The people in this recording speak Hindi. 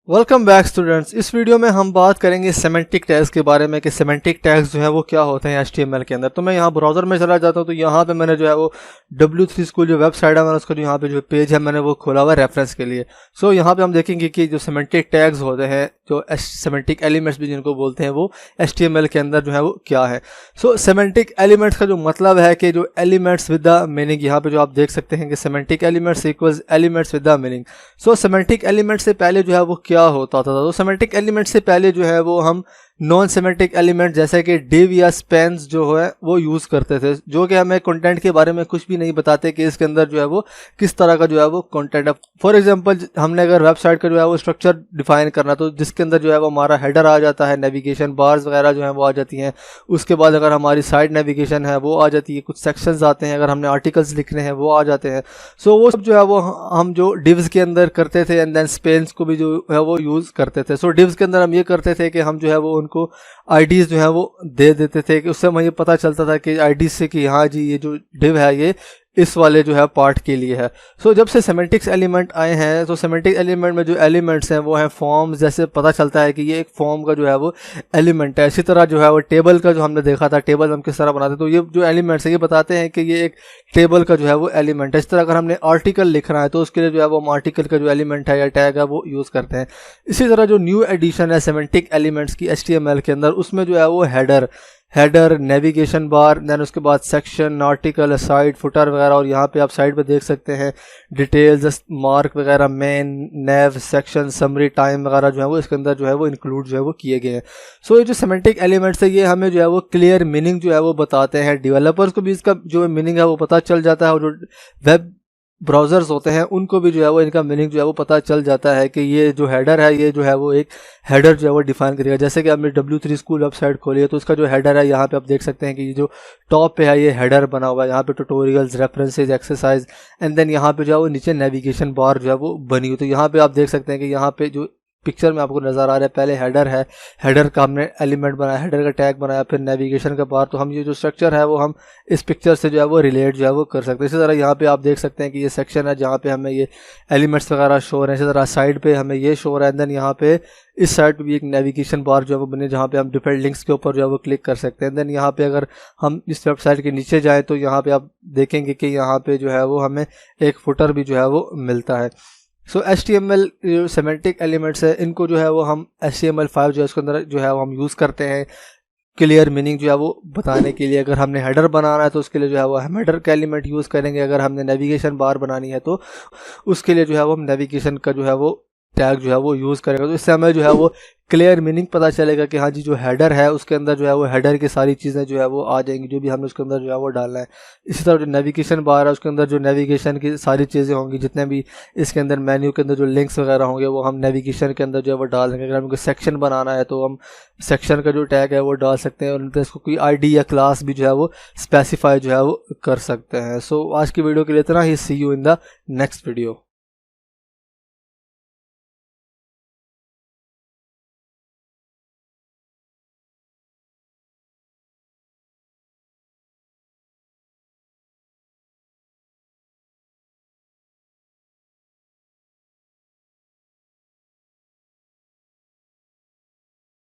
Welcome back students. इस वीडियो में हम बात करेंगे सेमेंटिक टैग्स के बारे में कि सेमेंटिक टैग्स जो है वो क्या होते हैं HTML के अंदर। तो मैं यहाँ ब्राउज़र में चला जाता हूँ, तो यहाँ पे मैंने जो है वो W3 स्कूल जो वेबसाइट है मैंने उसका जो यहाँ पे जो पेज है मैंने वो खोला हुआ है रेफरेंस के लिए। सो यहाँ पे हम देखेंगे कि जो सेमेंटिक टैग्स होते हैं, जो सेमेंटिक एलिमेंट्स भी जिनको बोलते हैं, वो HTML के अंदर जो है वो क्या है। सो सेमेंटिक एलिमेंट्स का जो मतलब है कि जो एलिमेंट्स विद द मीनिंग, यहाँ पे जो आप देख सकते हैं कि semantic elements equals elements with the meaning. So semantic element से पहले जो है वो क्या होता था, तो सेमेंटिक एलिमेंट से पहले जो है वो हम नॉन सेमेंटिक एलिमेंट जैसे कि डिव या स्पेंस जो है वो यूज़ करते थे, जो कि हमें कंटेंट के बारे में कुछ भी नहीं बताते कि इसके अंदर जो है वो किस तरह का जो है वो कंटेंट है। फॉर एग्जांपल हमने अगर वेबसाइट का जो है वो स्ट्रक्चर डिफाइन करना, तो जिसके अंदर जो है वो हमारा हेडर आ जाता है, नेविगेशन बार्स वगैरह जो है वो आ जाती हैं। उसके बाद अगर हमारी साइड नेविगेशन है वो आ जाती है, कुछ सेक्शंस आते हैं, अगर हमने आर्टिकल्स लिखने हैं वो आ जाते हैं। सो वो सब जो है वो हम जो डिव्स के अंदर करते थे, एंड देन स्पेंस को भी जो है वो यूज़ करते थे। सो डिव्स के अंदर हम ये करते थे कि हम जो है वो उनको आईडीज़ जो है वो दे देते थे, कि उससे हमें ये पता चलता था कि आईडी से कि हाँ जी ये जो डिव है ये इस वाले जो है पार्ट के लिए है। सो जब से सेमेंटिक्स एलिमेंट आए हैं, तो सेमेंटिक एलिमेंट में जो एलिमेंट्स हैं वो हैं फॉर्म्स। जैसे पता चलता है कि ये एक फॉर्म का जो है वो एलिमेंट है। इसी तरह जो है वो टेबल का जो हमने देखा था, टेबल हम किस तरह बनाते हैं, तो ये जो एलिमेंट्स है ये बताते हैं कि ये एक टेबल का जो है वो एलिमेंट है। इस तरह अगर हमने आर्टिकल लिखना है तो उसके लिए जो है वो हम आर्टिकल का जो एलिमेंट है या टैग है वो यूज़ करते हैं। इसी तरह जो न्यू एडिशन है सेमेंटिक एलिमेंट्स की HTML के अंदर, उसमें जो है वो हेडर नेविगेशन बार, देन उसके बाद सेक्शन, आर्टिकल, साइड, फुटर वगैरह, और यहाँ पे आप साइड पे देख सकते हैं डिटेल्स, मार्क वगैरह, मेन, नेव, सेक्शन, समरी, टाइम वगैरह जो है वो इसके अंदर जो है वो इंक्लूड जो है वो किए गए हैं। सो ये जो सेमेंटिक एलिमेंट्स है ये हमें जो है वो क्लियर मीनिंग जो है वो बताते हैं। डेवलपर्स को भी इसका जो मीनिंग है वो पता चल जाता है, और जो वेब ब्राउज़र्स होते हैं उनको भी जो है वो इनका मीनिंग जो है वो पता चल जाता है कि ये जो हेडर है ये जो है वो एक हेडर जो है वो डिफाइन करेगा। जैसे कि आपने W3 स्कूल वेबसाइट खोली है, तो उसका जो हेडर है यहाँ पे आप देख सकते हैं कि ये जो टॉप पे है ये हेडर बना हुआ है, यहाँ पे tutorials, references, exercise, and then यहाँ पे जो है वो नीचे नेविगेशन बार जो है वो बनी हुई। तो यहाँ पे आप देख सकते हैं कि यहाँ पे जो पिक्चर में आपको नज़र आ रहा है, पहले हेडर है, हेडर का हमने एलिमेंट बनाया, हेडर का टैग बनाया, फिर नेविगेशन का बार। तो हम ये जो स्ट्रक्चर है वो हम इस पिक्चर से जो है वो रिलेट जो है वो कर सकते हैं। इसी तरह यहाँ पे आप देख सकते हैं कि ये सेक्शन है जहाँ पे हमें ये एलिमेंट्स वगैरह शो हो रहे हैं। इसी तरह साइड पे हमें ये शो हो रहा है, देन यहाँ पे इस साइड पे भी एक नेविगेशन बार जो है वो बने, जहाँ पे हम डिफरेंट लिंक्स के ऊपर जो है वो क्लिक कर सकते हैं। देन यहाँ पे अगर हम इस वेबसाइट के नीचे जाएँ तो यहाँ पे आप देखेंगे कि यहाँ पे जो है वो हमें एक फुटर भी जो है वो मिलता है। सो HTML जो सेमेंटिक एलिमेंट्स है इनको जो है वो हम HTML5 जो है उसके अंदर जो है वो हम यूज़ करते हैं क्लियर मीनिंग जो है वो बताने के लिए। अगर हमने हेडर बनाना है तो उसके लिए जो है वो हम हेडर का एलिमेंट यूज़ करेंगे। अगर हमने नेविगेशन बार बनानी है तो उसके लिए जो है वो हम नेविगेशन का जो है वो टैग जो है वो यूज़ करेगा। तो इससे हमें जो है वो क्लियर मीनिंग पता चलेगा कि हाँ जी जो हेडर है उसके अंदर जो है वो हेडर की सारी चीज़ें जो है वो आ जाएंगी, जो भी हमने उसके अंदर जो है वो डालना है। इसी तरह जो नेविगेशन बार है उसके अंदर जो नेविगेशन की सारी चीज़ें होंगी, जितने भी इसके अंदर मेन्यू के अंदर जो लिंक्स वगैरह होंगे वो हम नेविगेशन के अंदर जो है वो डाल देंगे। अगर हमको सेक्शन बनाना है तो हम सेक्शन का जो टैग है वो डाल सकते हैं, और इसको कोई ID या क्लास भी जो है वो स्पेसिफाई जो है वो कर सकते हैं। सो आज की वीडियो के लिए इतना ही। See you in the next video.